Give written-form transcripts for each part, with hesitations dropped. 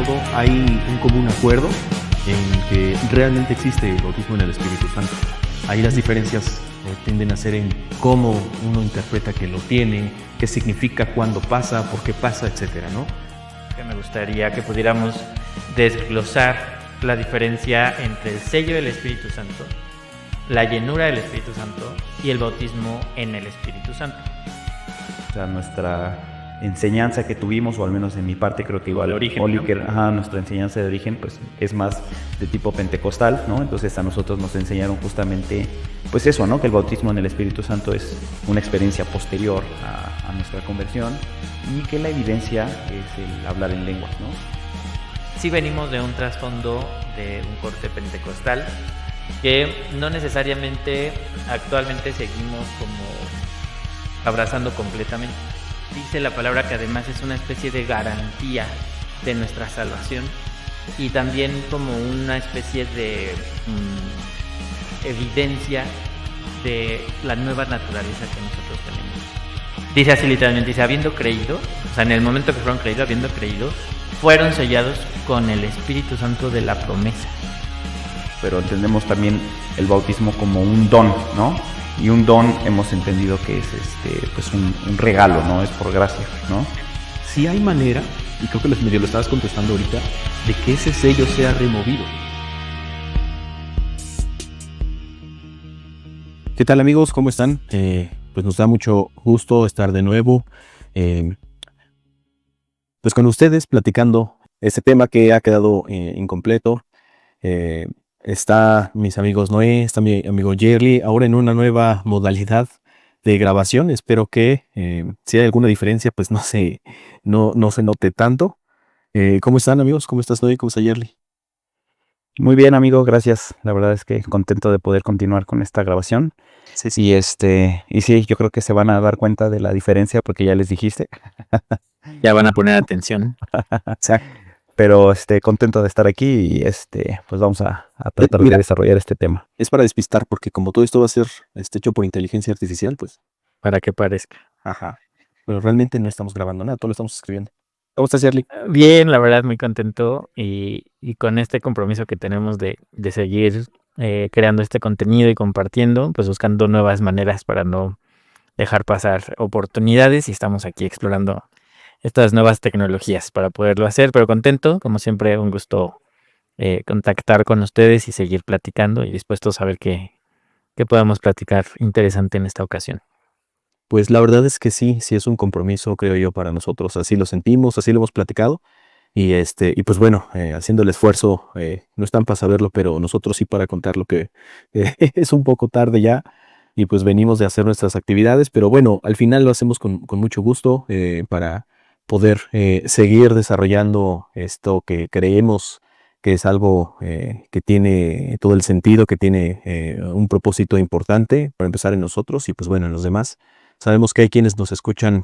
todo hay un común acuerdo en que realmente existe el bautismo en el Espíritu Santo. Ahí las diferencias tienden a ser en cómo uno interpreta que lo tiene, qué significa, cuándo pasa, por qué pasa, etcétera, ¿no? Que me gustaría que pudiéramos desglosar la diferencia entre el sello del Espíritu Santo, la llenura del Espíritu Santo y el bautismo en el Espíritu Santo. O sea, nuestra enseñanza que tuvimos, o al menos en mi parte creo que igual, nuestra enseñanza de origen pues es más de tipo pentecostal, ¿no? Entonces a nosotros nos enseñaron justamente pues eso, ¿no? Que el bautismo en el Espíritu Santo es una experiencia posterior a nuestra conversión, y que la evidencia es el hablar en lenguas, ¿no? Sí, venimos de un trasfondo de un corte pentecostal que no necesariamente actualmente seguimos como abrazando completamente. Dice la palabra que además es una especie de garantía de nuestra salvación y también como una especie de evidencia de la nueva naturaleza que nosotros tenemos. Dice así literalmente, dice, habiendo creído, o sea, en el momento que fueron creídos, habiendo creído, fueron sellados con el Espíritu Santo de la promesa. Pero entendemos también el bautismo como un don, ¿no? Y un don hemos entendido que es pues un regalo, ¿no? Es por gracia, ¿no? Sí hay manera, y creo que medio lo estabas contestando ahorita, de que ese sello sea removido. ¿Qué tal, amigos? ¿Cómo están? Pues nos da mucho gusto estar de nuevo pues con ustedes platicando este tema que ha quedado incompleto. Está mis amigos Noé, está mi amigo Jerry, ahora en una nueva modalidad de grabación. Espero que si hay alguna diferencia, pues no se note tanto. ¿Cómo están, amigos? ¿Cómo estás, Noé? ¿Cómo está Jerry? Muy bien, amigo, gracias. La verdad es que contento de poder continuar con esta grabación. Sí. Y sí, yo creo que se van a dar cuenta de la diferencia porque ya les dijiste. Ya van a poner atención. Pero contento de estar aquí y pues vamos a tratar de desarrollar este tema. Es para despistar, porque como todo esto va a ser hecho por inteligencia artificial, pues. Para que parezca. Ajá. Pero realmente no estamos grabando nada, todo lo estamos escribiendo. ¿Cómo estás, Jerry? Bien, la verdad, muy contento y con este compromiso que tenemos de seguir creando este contenido y compartiendo, pues buscando nuevas maneras para no dejar pasar oportunidades, y estamos aquí explorando estas nuevas tecnologías para poderlo hacer, pero contento, como siempre, un gusto contactar con ustedes y seguir platicando y dispuestos a ver qué podemos platicar interesante en esta ocasión. Pues la verdad es que sí es un compromiso, creo yo, para nosotros. Así lo sentimos, así lo hemos platicado. Y pues bueno, haciendo el esfuerzo, no están para saberlo, pero nosotros sí para contar lo que es un poco tarde ya. Y pues venimos de hacer nuestras actividades, pero bueno, al final lo hacemos con mucho gusto para poder seguir desarrollando esto que creemos que es algo que tiene todo el sentido, que tiene un propósito importante para empezar en nosotros y pues bueno, en los demás. Sabemos que hay quienes nos escuchan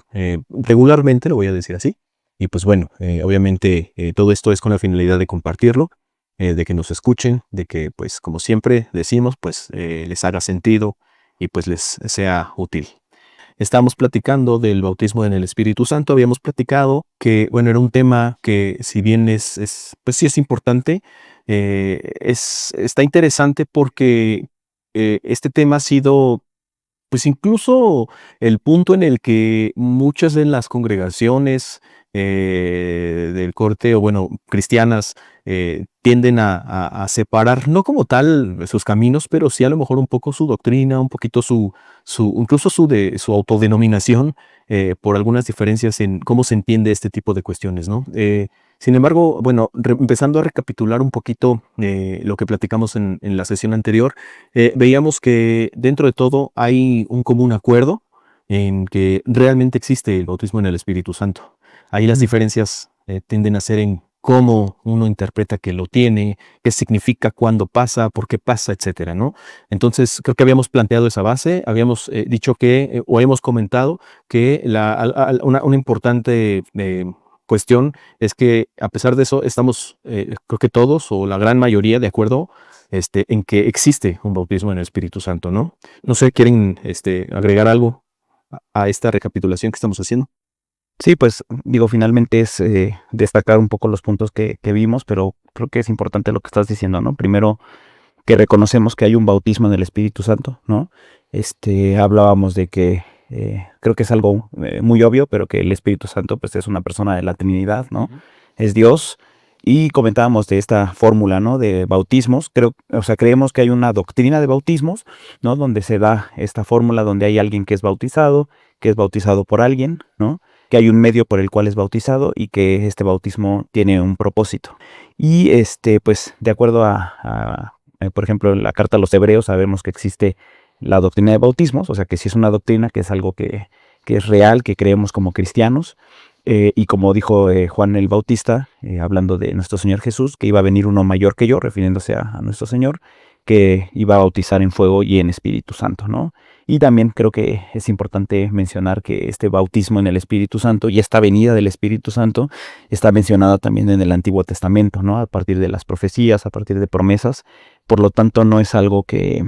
regularmente, lo voy a decir así, y pues bueno, obviamente todo esto es con la finalidad de compartirlo, de que nos escuchen, de que pues como siempre decimos, pues les haga sentido y pues les sea útil. Estamos platicando del bautismo en el Espíritu Santo. Habíamos platicado que, bueno, era un tema que si bien pues sí es importante, está interesante porque este tema ha sido pues incluso el punto en el que muchas de las congregaciones del corte, o bueno, cristianas, tienden a separar, no como tal sus caminos, pero sí a lo mejor un poco su doctrina, un poquito incluso su autodenominación, por algunas diferencias en cómo se entiende este tipo de cuestiones, ¿no? Sin embargo, bueno, empezando a recapitular un poquito lo que platicamos en la sesión anterior, veíamos que dentro de todo hay un común acuerdo en que realmente existe el bautismo en el Espíritu Santo. Ahí las diferencias tienden a ser en cómo uno interpreta que lo tiene, qué significa, cuándo pasa, por qué pasa, etcétera, ¿no? Entonces, creo que habíamos planteado esa base, habíamos dicho que, o hemos comentado que una importante cuestión es que a pesar de eso estamos, creo que todos o la gran mayoría de acuerdo en que existe un bautismo en el Espíritu Santo, ¿no? No sé, ¿quieren agregar algo a esta recapitulación que estamos haciendo? Sí, pues digo, finalmente es destacar un poco los puntos que vimos, pero creo que es importante lo que estás diciendo, ¿no? Primero, que reconocemos que hay un bautismo en el Espíritu Santo, ¿no? Hablábamos de que creo que es algo muy obvio, pero que el Espíritu Santo pues es una persona de la Trinidad, ¿no? Es Dios. Y comentábamos de esta fórmula, ¿no? De bautismos. O sea, creemos que hay una doctrina de bautismos, ¿no? Donde se da esta fórmula donde hay alguien que es bautizado por alguien, ¿no? Que hay un medio por el cual es bautizado y que este bautismo tiene un propósito. Y pues de acuerdo por ejemplo, en la carta a los Hebreos sabemos que existe la doctrina de bautismos, o sea que sí es una doctrina, que es algo que es real, que creemos como cristianos, y como dijo Juan el Bautista, hablando de nuestro Señor Jesús, que iba a venir uno mayor que yo, refiriéndose a nuestro Señor, que iba a bautizar en fuego y en Espíritu Santo, ¿no? Y también creo que es importante mencionar que este bautismo en el Espíritu Santo y esta venida del Espíritu Santo está mencionada también en el Antiguo Testamento, ¿no? A partir de las profecías, a partir de promesas. Por lo tanto, no es algo que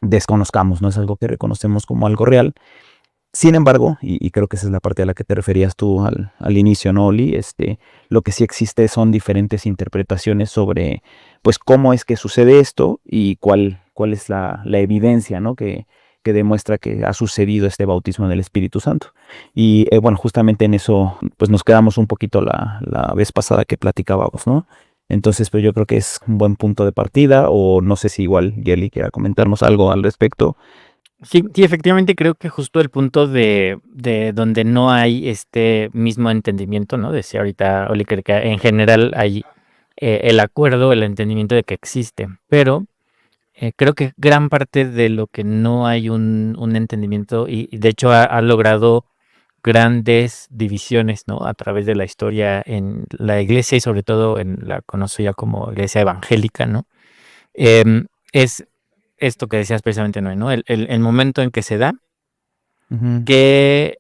desconozcamos, no es algo que reconocemos como algo real. Sin embargo, y creo que esa es la parte a la que te referías tú al inicio, ¿no, Oli? Lo que sí existe son diferentes interpretaciones sobre, pues, cómo es que sucede esto y cuál es la evidencia, ¿no? Que demuestra que ha sucedido este bautismo del Espíritu Santo. Y bueno, justamente en eso, pues nos quedamos un poquito la vez pasada que platicábamos, ¿no? Entonces, pues yo creo que es un buen punto de partida, o no sé si igual Yeli quiera comentarnos algo al respecto. Sí, sí, efectivamente creo que justo el punto de donde no hay este mismo entendimiento, ¿no? Decía ahorita Oliver que en general hay el acuerdo, el entendimiento de que existe, pero creo que gran parte de lo que no hay un entendimiento y de hecho ha logrado grandes divisiones, ¿no? A través de la historia en la iglesia y sobre todo en la conocida como iglesia evangélica, ¿no? Es esto que decías precisamente, Noé, ¿no? El momento en que se da, qué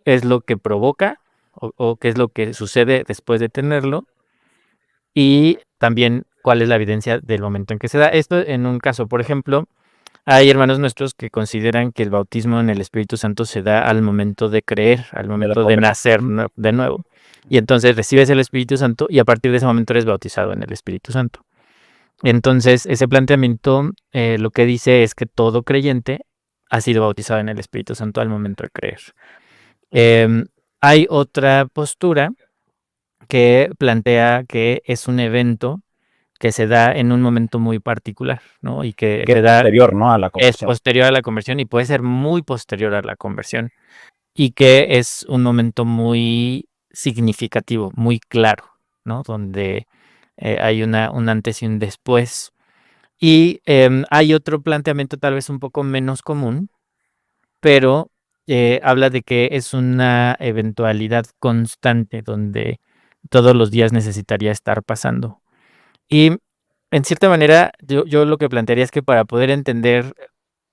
es lo que provoca o qué es lo que sucede después de tenerlo y también cuál es la evidencia del momento en que se da. Esto en un caso, por ejemplo, hay hermanos nuestros que consideran que el bautismo en el Espíritu Santo se da al momento de creer, al momento de nacer de nuevo. Y entonces recibes el Espíritu Santo y a partir de ese momento eres bautizado en el Espíritu Santo. Entonces, ese planteamiento lo que dice es que todo creyente ha sido bautizado en el Espíritu Santo al momento de creer. Hay otra postura que plantea que es un evento que se da en un momento muy particular, ¿no? Y que es posterior, ¿no? A la conversión. Es posterior a la conversión y puede ser muy posterior a la conversión. Y que es un momento muy significativo, muy claro, ¿no? Donde hay un antes y un después. Y hay otro planteamiento tal vez un poco menos común, pero habla de que es una eventualidad constante donde todos los días necesitaría estar pasando. Y en cierta manera, yo lo que plantearía es que para poder entender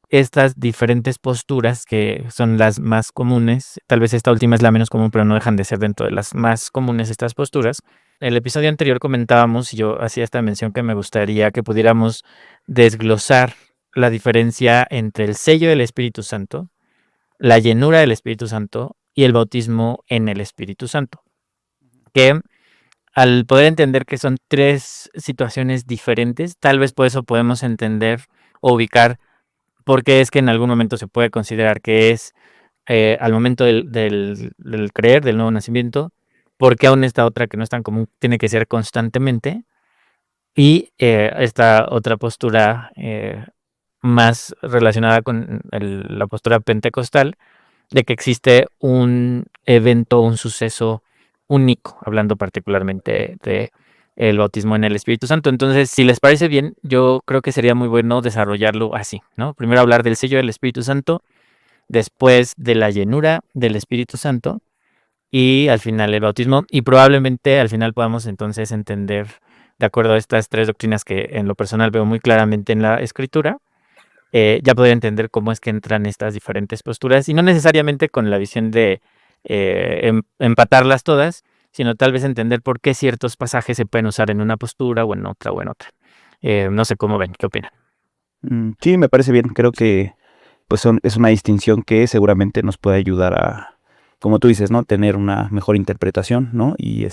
estas diferentes posturas que son las más comunes, tal vez esta última es la menos común, pero no dejan de ser dentro de las más comunes estas posturas. El episodio anterior comentábamos, y yo hacía esta mención que me gustaría que pudiéramos desglosar la diferencia entre el sello del Espíritu Santo, la llenura del Espíritu Santo y el bautismo en el Espíritu Santo. Que al poder entender que son tres situaciones diferentes, tal vez por eso podemos entender o ubicar por qué es que en algún momento se puede considerar que es al momento del creer, del nuevo nacimiento, porque aún esta otra que no es tan común tiene que ser constantemente, y esta otra postura más relacionada con la postura pentecostal, de que existe un evento, un suceso único, hablando particularmente de el bautismo en el Espíritu Santo. Entonces, si les parece bien, yo creo que sería muy bueno desarrollarlo así, ¿no? Primero hablar del sello del Espíritu Santo, después de la llenura del Espíritu Santo y al final el bautismo. Y probablemente al final podamos entonces entender, de acuerdo a estas tres doctrinas que en lo personal veo muy claramente en la Escritura, ya poder entender cómo es que entran estas diferentes posturas y no necesariamente con la visión de empatarlas todas, sino tal vez entender por qué ciertos pasajes se pueden usar en una postura o en otra o en otra. No sé cómo ven, ¿qué opinan? Sí, me parece bien. Creo que pues es una distinción que seguramente nos puede ayudar como tú dices, ¿no? Tener una mejor interpretación, ¿no? Y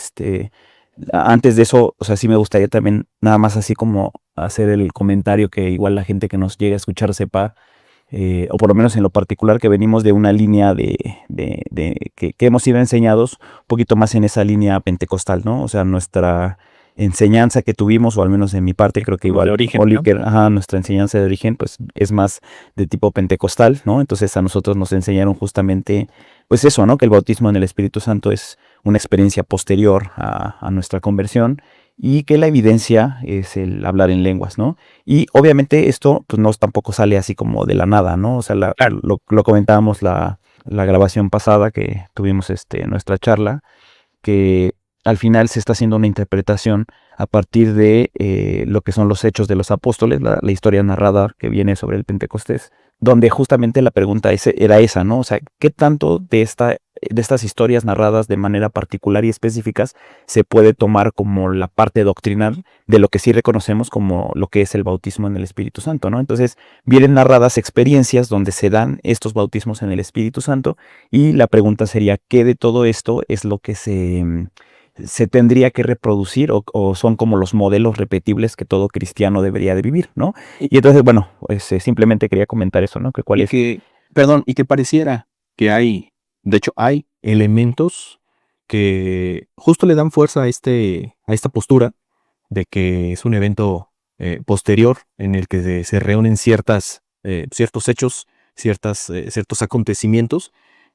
antes de eso, o sea, sí me gustaría también nada más así como hacer el comentario que igual la gente que nos llegue a escuchar sepa, o por lo menos en lo particular, que venimos de una línea que hemos sido enseñados un poquito más en esa línea pentecostal, ¿no? O sea, nuestra enseñanza que tuvimos, o al menos en mi parte, creo que Como igual de origen, Oli, ¿no? nuestra enseñanza de origen, pues es más de tipo pentecostal, ¿no? Entonces a nosotros nos enseñaron justamente, pues eso, ¿no? Que el bautismo en el Espíritu Santo es una experiencia posterior a nuestra conversión, y que la evidencia es el hablar en lenguas, ¿no? Y obviamente esto pues no tampoco sale así como de la nada, ¿no? O sea, Claro. lo comentábamos la grabación pasada que tuvimos nuestra charla, que al final se está haciendo una interpretación a partir de lo que son los hechos de los apóstoles, la historia narrada que viene sobre el Pentecostés, donde justamente la pregunta era esa, ¿no? O sea, ¿qué tanto de estas historias narradas de manera particular y específicas se puede tomar como la parte doctrinal de lo que sí reconocemos como lo que es el bautismo en el Espíritu Santo, ¿no? Entonces vienen narradas experiencias donde se dan estos bautismos en el Espíritu Santo, y la pregunta sería, ¿qué de todo esto es lo que se tendría que reproducir, o son como los modelos repetibles que todo cristiano debería de vivir, ¿no? Y entonces, bueno, pues simplemente quería comentar eso, ¿no? Que cuál Y es. que pareciera que de hecho hay elementos que justo le dan fuerza a esta postura de que es un evento posterior en el que se reúnen ciertos hechos, ciertos acontecimientos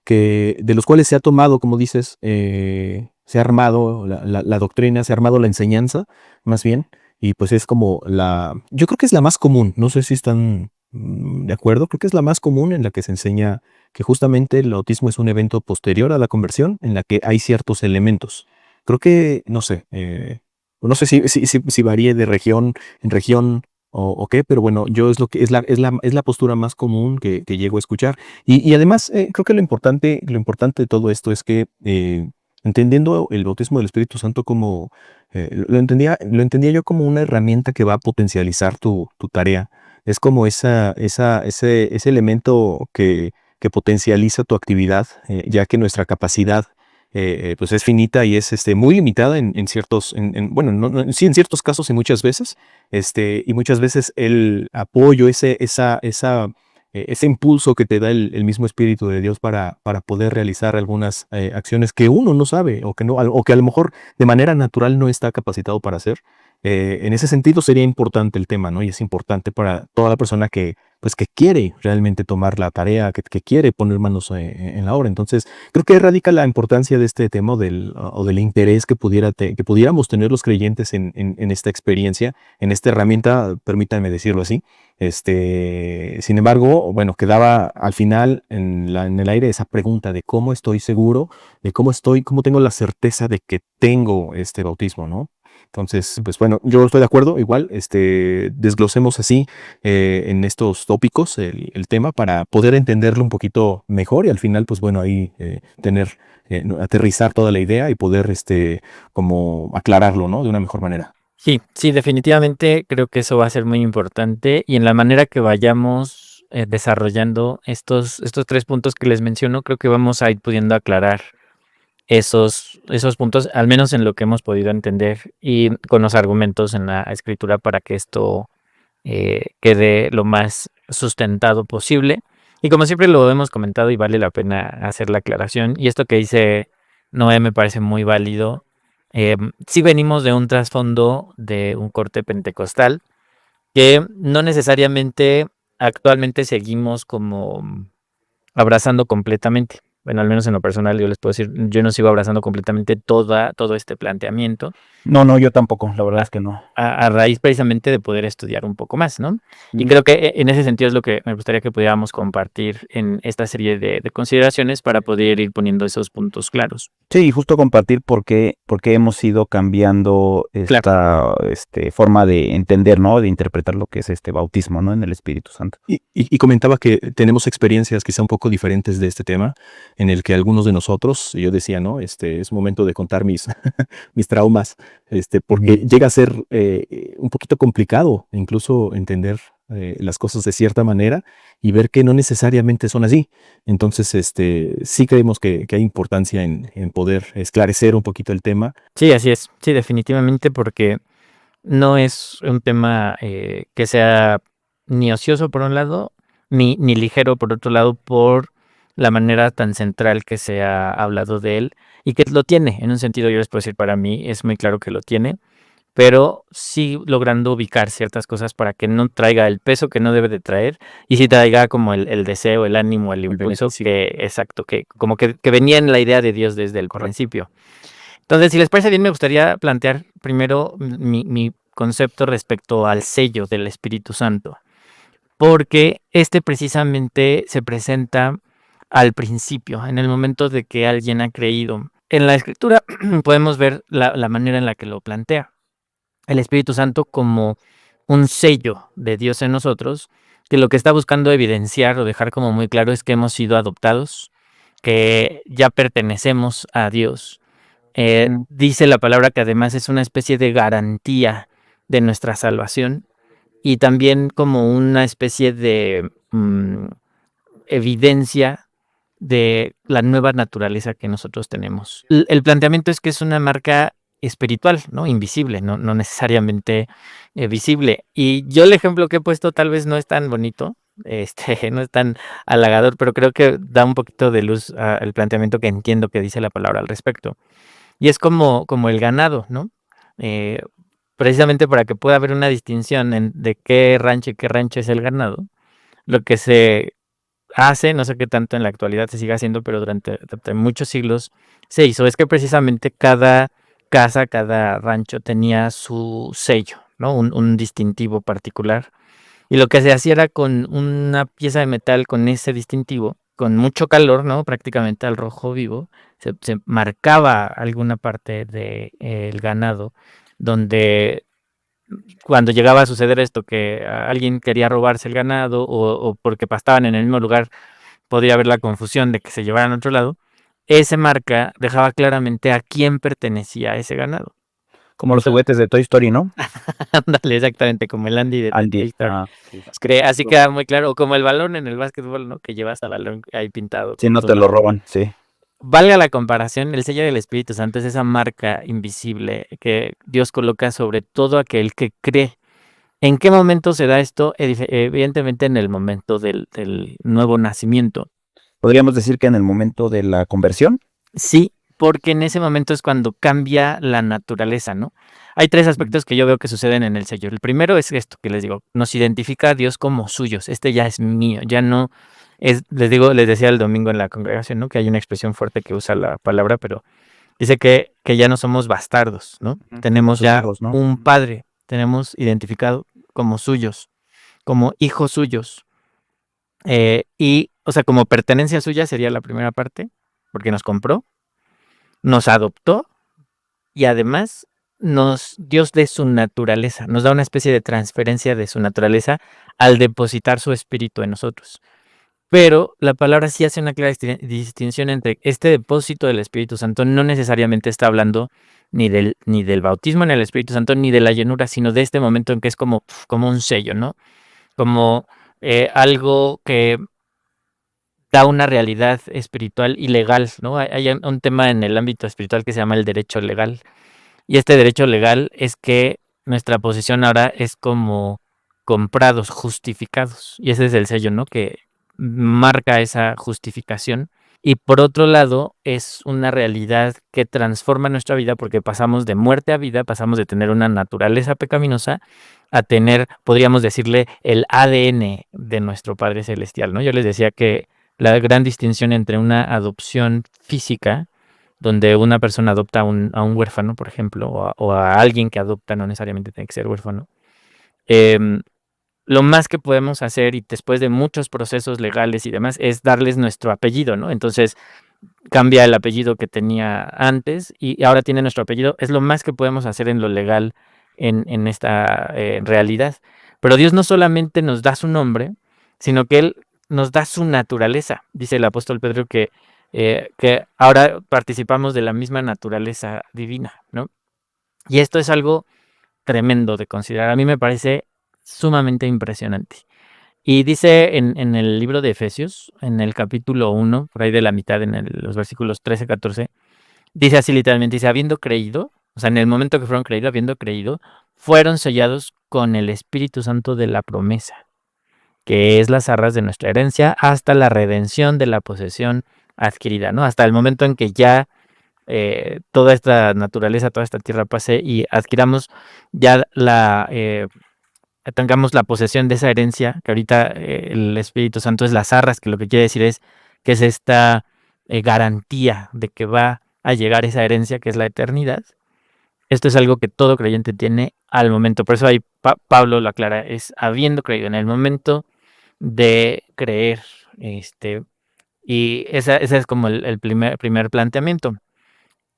de los cuales se ha tomado, como dices, se ha armado la doctrina, se ha armado la enseñanza, más bien, y pues es como yo creo que es la más común, no sé si están de acuerdo, creo que es la más común en la que se enseña que justamente el bautismo es un evento posterior a la conversión, en la que hay ciertos elementos. Creo que, no sé, no sé si varíe de región en región o qué, pero bueno, yo es lo que es la postura más común que llego a escuchar. Y además, creo que lo importante de todo esto es que entendiendo el bautismo del Espíritu Santo como lo entendía yo como una herramienta que va a potencializar tu tarea. Es como ese elemento que potencializa tu actividad, ya que nuestra capacidad pues es finita y es muy limitada en ciertos, bueno, sí, en ciertos casos y muchas veces, y muchas veces el apoyo, ese impulso que te da el mismo Espíritu de Dios para poder realizar algunas acciones que uno no sabe o que a lo mejor de manera natural no está capacitado para hacer. En ese sentido sería importante el tema, ¿no? Y es importante para toda la persona pues, que quiere realmente tomar la tarea, que quiere poner manos en la obra. Entonces, creo que radica la importancia de este tema o del interés que pudiéramos tener los creyentes en esta experiencia, en esta herramienta, permítanme decirlo así. Sin embargo, bueno, quedaba al final en el aire esa pregunta de cómo estoy seguro, de cómo tengo la certeza de que tengo este bautismo, ¿no? Entonces, pues bueno, yo estoy de acuerdo, igual, desglosemos así en estos tópicos el tema para poder entenderlo un poquito mejor y al final, pues bueno, ahí aterrizar toda la idea y poder, como aclararlo, ¿no? De una mejor manera. Sí, sí, definitivamente creo que eso va a ser muy importante y en la manera que vayamos desarrollando estos 3 puntos que les menciono, creo que vamos a ir pudiendo aclarar esos puntos, al menos en lo que hemos podido entender y con los argumentos en la escritura para que esto quede lo más sustentado posible. Y como siempre lo hemos comentado y vale la pena hacer la aclaración, y esto que dice Noé me parece muy válido. Sí venimos de un trasfondo de un corte pentecostal que no necesariamente actualmente seguimos como abrazando completamente. Bueno, al menos en lo personal yo les puedo decir, yo no sigo abrazando completamente todo este planteamiento No, yo tampoco, la verdad es que no. a raíz precisamente de poder estudiar un poco más, ¿no? Y Mm. creo que en ese sentido es lo que me gustaría que pudiéramos compartir en esta serie de consideraciones para poder ir poniendo esos puntos claros. Sí, y justo compartir por qué hemos ido cambiando esta forma de entender, ¿no? De interpretar lo que es este bautismo, ¿no? En el Espíritu Santo. Y comentaba que tenemos experiencias quizá un poco diferentes de este tema, en el que algunos de nosotros, yo decía, ¿no? Es momento de contar mis traumas, porque llega a ser un poquito complicado incluso entender las cosas de cierta manera y ver que no necesariamente son así. Entonces, sí creemos que hay importancia en poder esclarecer un poquito el tema. Sí, así es. Sí, definitivamente, porque no es un tema que sea ni ocioso por un lado, ni ligero por otro lado, por la manera tan central que se ha hablado de él y que lo tiene. En un sentido, yo les puedo decir, para mí es muy claro que lo tiene, pero sí logrando ubicar ciertas cosas para que no traiga el peso que no debe de traer y sí traiga como el deseo, el ánimo, el impulso beneficio. que como que venía en la idea de Dios desde el principio. Entonces, si les parece bien, me gustaría plantear primero mi concepto respecto al sello del Espíritu Santo, porque precisamente se presenta al principio, en el momento de que alguien ha creído. En la Escritura podemos ver la manera en la que lo plantea. El Espíritu Santo como un sello de Dios en nosotros, que lo que está buscando evidenciar o dejar como muy claro es que hemos sido adoptados, que ya pertenecemos a Dios. Dice la palabra que además es una especie de garantía de nuestra salvación y también como una especie de evidencia de la nueva naturaleza que nosotros tenemos. El planteamiento es que es una marca espiritual, ¿no? Invisible, no necesariamente visible. Y yo el ejemplo que he puesto tal vez no es tan bonito, no es tan halagador, pero creo que da un poquito de luz al planteamiento que entiendo que dice la palabra al respecto. Y es como el ganado, ¿no? Precisamente para que pueda haber una distinción de qué rancho y qué rancho es el ganado, lo que se hace, no sé qué tanto en la actualidad se sigue haciendo, pero durante muchos siglos se hizo, es que precisamente cada casa, cada rancho tenía su sello, ¿no? Un distintivo particular. Y lo que se hacía era con una pieza de metal con ese distintivo, con mucho calor, ¿no? Prácticamente al rojo vivo, se marcaba alguna parte del ganado, donde cuando llegaba a suceder esto, que alguien quería robarse el ganado o porque pastaban en el mismo lugar, podría haber la confusión de que se llevaran a otro lado, ese marca dejaba claramente a quién pertenecía ese ganado. Como los juguetes de Toy Story, ¿no? Ándale, exactamente, como el Andy de Toy Andy. Story. Así queda muy claro, o como el balón en el básquetbol, ¿no? Que llevas al balón ahí pintado. Si no te lo roban, sí. Valga la comparación, el sello del Espíritu Santo es esa marca invisible que Dios coloca sobre todo aquel que cree. ¿En qué momento se da esto? Evidentemente en el momento del nuevo nacimiento. ¿Podríamos decir que en el momento de la conversión? Sí, porque en ese momento es cuando cambia la naturaleza, ¿no? Hay 3 aspectos que yo veo que suceden en el sello. El primero es esto que les digo, nos identifica a Dios como suyos. Ya es mío, ya no es, les decía el domingo en la congregación, ¿no? Que hay una expresión fuerte que usa la palabra, pero dice que ya no somos bastardos, ¿no? Tenemos ya hijos, ¿no? un padre, tenemos identificado como suyos, como hijos suyos. Y, o sea, como pertenencia suya sería la primera parte, porque nos compró, nos adoptó y además nos dio de su naturaleza, nos da una especie de transferencia de su naturaleza al depositar su espíritu en nosotros. Pero la palabra sí hace una clara distinción entre este depósito del Espíritu Santo, no necesariamente está hablando ni del bautismo en el Espíritu Santo, ni de la llenura, sino de este momento en que es como un sello, ¿no? Como algo que da una realidad espiritual y legal, ¿no? Hay un tema en el ámbito espiritual que se llama el derecho legal. Y este derecho legal es que nuestra posición ahora es como comprados, justificados. Y ese es el sello, ¿no? Que marca esa justificación. Y por otro lado, es una realidad que transforma nuestra vida porque pasamos de muerte a vida, pasamos de tener una naturaleza pecaminosa a tener, podríamos decirle, el ADN de nuestro Padre Celestial, ¿no? Yo les decía que la gran distinción entre una adopción física, donde una persona adopta a un huérfano, por ejemplo, o a alguien que adopta, no necesariamente tiene que ser huérfano, lo más que podemos hacer, y después de muchos procesos legales y demás, es darles nuestro apellido, ¿no? Entonces cambia el apellido que tenía antes y ahora tiene nuestro apellido. Es lo más que podemos hacer en lo legal en esta realidad. Pero Dios no solamente nos da su nombre, sino que Él nos da su naturaleza. Dice el apóstol Pedro que ahora participamos de la misma naturaleza divina, ¿no? Y esto es algo tremendo de considerar. A mí me parece sumamente impresionante. Y dice en el libro de Efesios, en el capítulo 1, por ahí de la mitad, los versículos 13-14, dice así literalmente, dice, habiendo creído, o sea, en el momento que fueron creídos, habiendo creído, fueron sellados con el Espíritu Santo de la promesa, que es las arras de nuestra herencia, hasta la redención de la posesión adquirida, ¿no? Hasta el momento en que ya toda esta naturaleza, toda esta tierra pase y adquiramos ya tengamos la posesión de esa herencia, que ahorita el Espíritu Santo es las arras, que lo que quiere decir es que es esta garantía de que va a llegar esa herencia, que es la eternidad. Esto es algo que todo creyente tiene al momento. Por eso ahí Pablo lo aclara, es habiendo creído en el momento de creer. Y ese es como el primer planteamiento.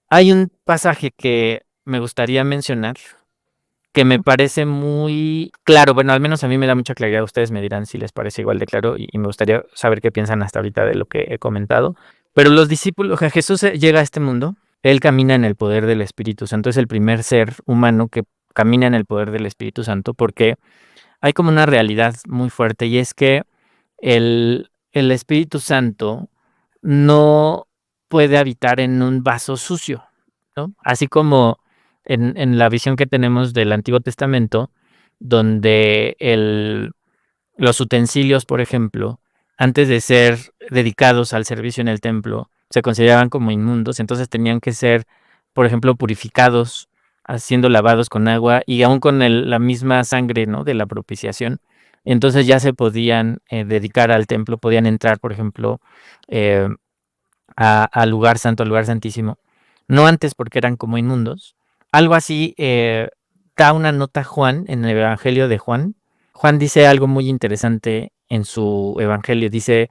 Hay un pasaje que me gustaría mencionar que me parece muy claro. Bueno, al menos a mí me da mucha claridad. Ustedes me dirán si les parece igual de claro y me gustaría saber qué piensan hasta ahorita de lo que he comentado. Pero los discípulos, Jesús llega a este mundo, él camina en el poder del Espíritu Santo, es el primer ser humano que camina en el poder del Espíritu Santo porque hay como una realidad muy fuerte y es que el Espíritu Santo no puede habitar en un vaso sucio, ¿no? Así como en la visión que tenemos del Antiguo Testamento, donde los utensilios, por ejemplo, antes de ser dedicados al servicio en el templo, se consideraban como inmundos, entonces tenían que ser, por ejemplo, purificados, siendo lavados con agua y aún con la misma sangre, ¿no?, de la propiciación. Entonces ya se podían dedicar al templo, podían entrar, por ejemplo, al lugar santo, al lugar santísimo. No antes porque eran como inmundos. Algo así da una nota Juan en el Evangelio de Juan. Juan dice algo muy interesante en su Evangelio. Dice,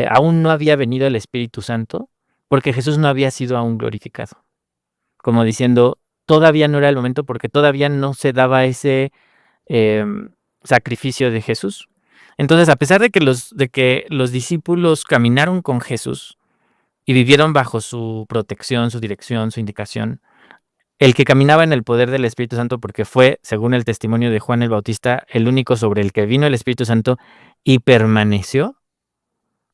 aún no había venido el Espíritu Santo porque Jesús no había sido aún glorificado. Como diciendo, todavía no era el momento porque todavía no se daba ese sacrificio de Jesús. Entonces, a pesar de que los discípulos caminaron con Jesús y vivieron bajo su protección, su dirección, su indicación, el que caminaba en el poder del Espíritu Santo, porque fue, según el testimonio de Juan el Bautista, el único sobre el que vino el Espíritu Santo y permaneció.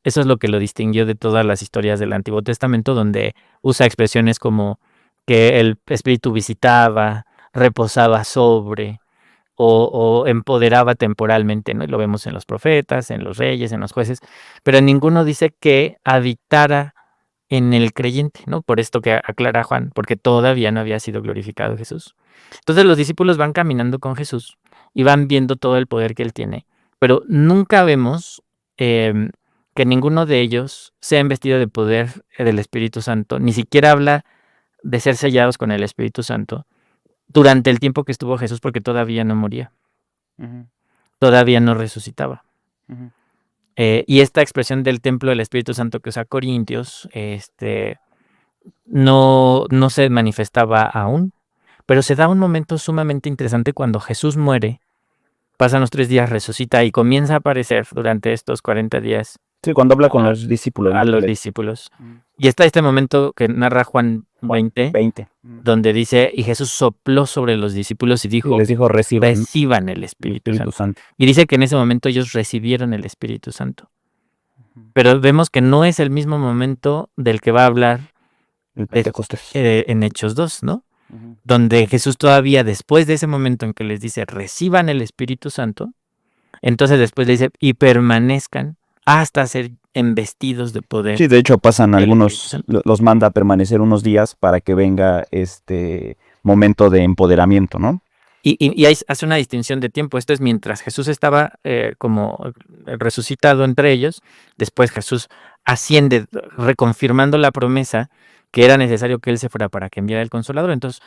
Eso es lo que lo distinguió de todas las historias del Antiguo Testamento, donde usa expresiones como que el Espíritu visitaba, reposaba sobre o empoderaba temporalmente, ¿no? Y lo vemos en los profetas, en los reyes, en los jueces, pero ninguno dice que habitara en el creyente, ¿no? Por esto que aclara Juan, porque todavía no había sido glorificado Jesús. Entonces los discípulos van caminando con Jesús y van viendo todo el poder que él tiene, pero nunca vemos que ninguno de ellos sea investido de poder del Espíritu Santo, ni siquiera habla de ser sellados con el Espíritu Santo durante el tiempo que estuvo Jesús, porque todavía no moría, todavía no resucitaba. Y esta expresión del templo del Espíritu Santo que usa Corintios, no se manifestaba aún, pero se da un momento sumamente interesante cuando Jesús muere, pasan los 3 días, resucita y comienza a aparecer durante estos 40 días. Sí, cuando habla con los discípulos. A los discípulos. Y está este momento que narra Juan 20, donde dice, y Jesús sopló sobre los discípulos y dijo, les dijo, reciban el Espíritu Santo. Y dice que en ese momento ellos recibieron el Espíritu Santo. Pero vemos que no es el mismo momento del que va a hablar en Hechos 2, ¿no? Donde Jesús todavía, después de ese momento en que les dice, reciban el Espíritu Santo, entonces después le dice, y permanezcan hasta ser embestidos de poder. Sí, de hecho pasan algunos, los manda a permanecer unos días para que venga este momento de empoderamiento, ¿no? Y hace una distinción de tiempo. Esto es mientras Jesús estaba como resucitado entre ellos. Después Jesús asciende, reconfirmando la promesa que era necesario que Él se fuera para que enviara el Consolador. Entonces,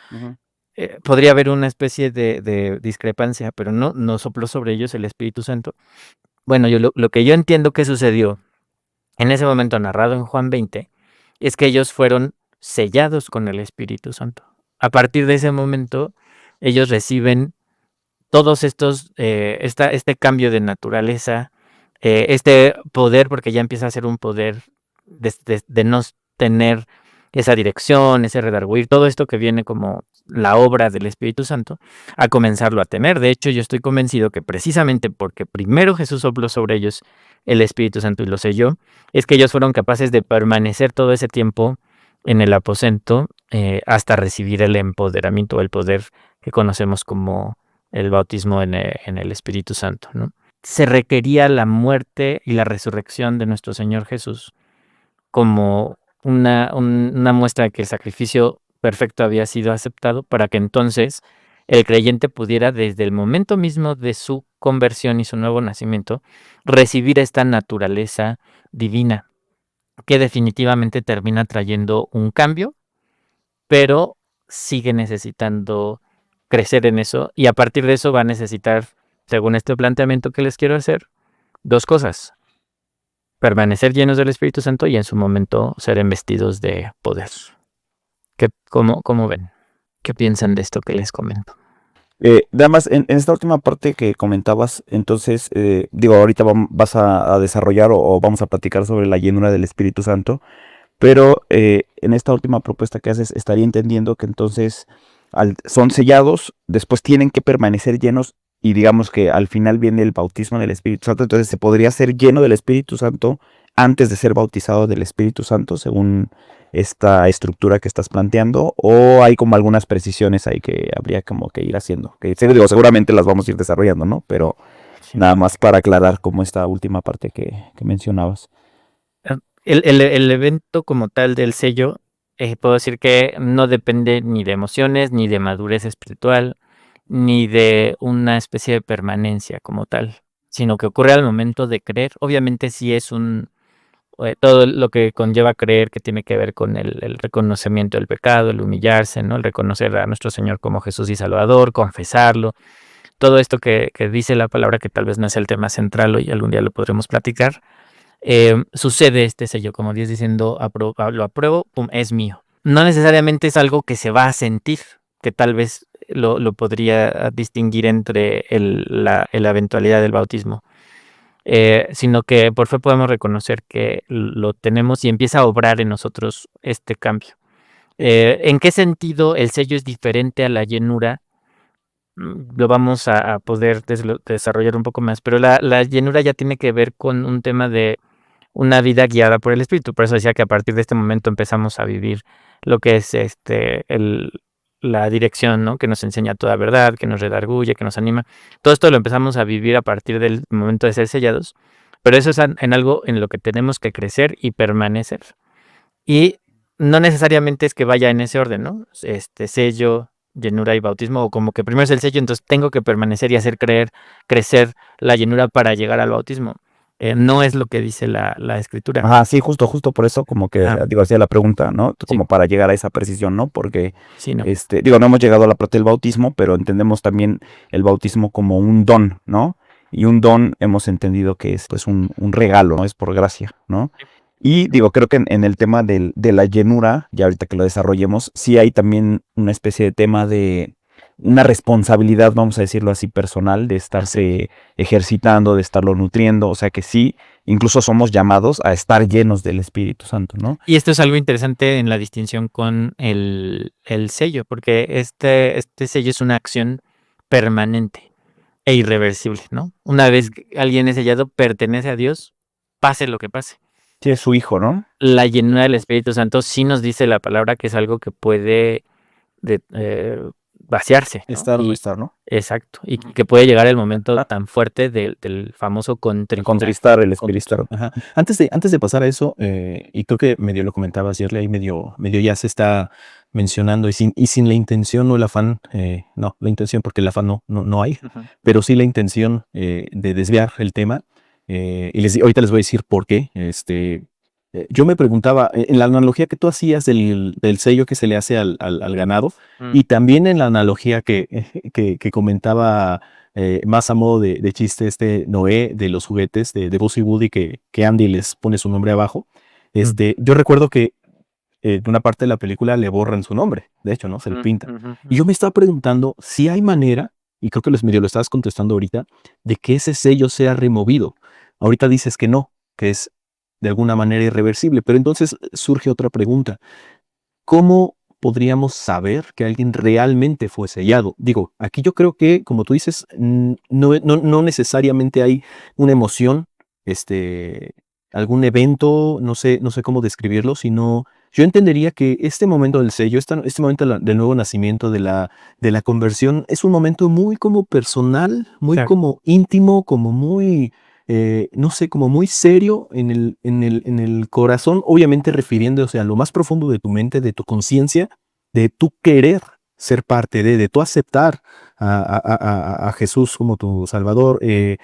podría haber una especie de discrepancia, pero no sopló sobre ellos el Espíritu Santo. Bueno, lo que yo entiendo que sucedió en ese momento narrado en Juan 20 es que ellos fueron sellados con el Espíritu Santo. A partir de ese momento, ellos reciben todos estos, este cambio de naturaleza, este poder, porque ya empieza a ser un poder de no tener esa dirección, ese redarguir, todo esto que viene como la obra del Espíritu Santo, a comenzarlo a tener. De hecho, yo estoy convencido que precisamente porque primero Jesús sopló sobre ellos el Espíritu Santo y lo selló, es que ellos fueron capaces de permanecer todo ese tiempo en el aposento hasta recibir el empoderamiento, el poder que conocemos como el bautismo en el Espíritu Santo, ¿no? Se requería la muerte y la resurrección de nuestro Señor Jesús como una muestra de que el sacrificio perfecto había sido aceptado para que entonces el creyente pudiera desde el momento mismo de su conversión y su nuevo nacimiento recibir esta naturaleza divina que definitivamente termina trayendo un cambio, pero sigue necesitando crecer en eso y a partir de eso va a necesitar, según este planteamiento que les quiero hacer, dos cosas: permanecer llenos del Espíritu Santo y en su momento ser embestidos de poder. ¿Cómo ven? ¿Qué piensan de esto que les comento? Nada más, en esta última parte que comentabas, entonces, ahorita vas a desarrollar o vamos a platicar sobre la llenura del Espíritu Santo, pero en esta última propuesta que haces, estaría entendiendo que entonces son sellados, después tienen que permanecer llenos y digamos que al final viene el bautismo del Espíritu Santo, entonces se podría ser lleno del Espíritu Santo antes de ser bautizado del Espíritu Santo, según esta estructura que estás planteando, o hay como algunas precisiones ahí que habría como que ir haciendo, que seguramente las vamos a ir desarrollando, ¿no? Pero Sí. nada más para aclarar como esta última parte que mencionabas. El evento como tal del sello, puedo decir que no depende ni de emociones, ni de madurez espiritual, ni de una especie de permanencia como tal, sino que ocurre al momento de creer. Obviamente sí es todo lo que conlleva creer, que tiene que ver con el reconocimiento del pecado, el humillarse, ¿no? El reconocer a nuestro Señor como Jesús y Salvador, confesarlo, todo esto que dice la palabra, que tal vez no es el tema central hoy, algún día lo podremos platicar. Sucede este sello, como Dios diciendo, lo apruebo, pum, es mío. No necesariamente es algo que se va a sentir, que tal vez lo podría distinguir entre la eventualidad del bautismo, sino que por fe podemos reconocer que lo tenemos y empieza a obrar en nosotros este cambio. ¿En qué sentido el sello es diferente a la llenura? Lo vamos a poder desarrollar un poco más, pero la llenura ya tiene que ver con un tema de una vida guiada por el Espíritu. Por eso decía que a partir de este momento empezamos a vivir lo que es la dirección, ¿no? Que nos enseña toda verdad, que nos redarguye, que nos anima. Todo esto lo empezamos a vivir a partir del momento de ser sellados, pero eso es en algo en lo que tenemos que crecer y permanecer. Y no necesariamente es que vaya en ese orden, ¿no? Sello, llenura y bautismo, o como que primero es el sello, entonces tengo que permanecer y hacer crecer la llenura para llegar al bautismo. No es lo que dice la Escritura. Ajá, sí, justo por eso como que, hacía la pregunta, ¿no? Como Sí. para llegar a esa precisión, ¿no? Porque, Sí, no. no hemos llegado a la parte del bautismo, pero entendemos también el bautismo como un don, ¿no? Y un don hemos entendido que es pues un regalo, ¿no? Es por gracia, ¿no? Y creo que en el tema de la llenura, ya ahorita que lo desarrollemos, sí hay también una especie de tema de una responsabilidad, vamos a decirlo así, personal, de estarse ejercitando, de estarlo nutriendo, o sea que sí, incluso somos llamados a estar llenos del Espíritu Santo, ¿no? Y esto es algo interesante en la distinción con el sello, porque este sello es una acción permanente e irreversible, ¿no? Una vez que alguien es sellado, pertenece a Dios, pase lo que pase. Sí, es su hijo, ¿no? La llenura del Espíritu Santo sí nos dice la palabra que es algo que puede vaciarse, ¿no? Estar o no estar, ¿no? Exacto, y que puede llegar el momento tan fuerte del famoso Contristar el Espíritu. Ajá. Antes de pasar a eso, y creo que medio lo comentabas, Yerle, ahí medio ya se está mencionando, y sin la intención o el afán, no, la intención, porque el afán no hay, pero sí la intención de desviar el tema, y ahorita les voy a decir por qué. Yo me preguntaba, en la analogía que tú hacías del sello que se le hace al ganado, y también en la analogía que comentaba más a modo de chiste Noé, de los juguetes de Buzz y Woody, que Andy les pone su nombre abajo. Yo recuerdo que en una parte de la película le borran su nombre, de hecho, ¿no? Se le pinta. Y yo me estaba preguntando si hay manera, y creo que medio lo estabas contestando ahorita, de que ese sello sea removido. Ahorita dices que no, que es de alguna manera irreversible, pero entonces surge otra pregunta. ¿Cómo podríamos saber que alguien realmente fue sellado? Digo, aquí yo creo que, como tú dices, no necesariamente hay una emoción, algún evento, no sé cómo describirlo, sino yo entendería que este momento del sello, este momento del nuevo nacimiento, de la conversión, es un momento muy como personal, muy Claro. como íntimo, como muy, no sé, como muy serio en el corazón, obviamente refiriéndose a lo más profundo de tu mente, de tu conciencia, de tu querer ser parte de tu aceptar a Jesús como tu Salvador, de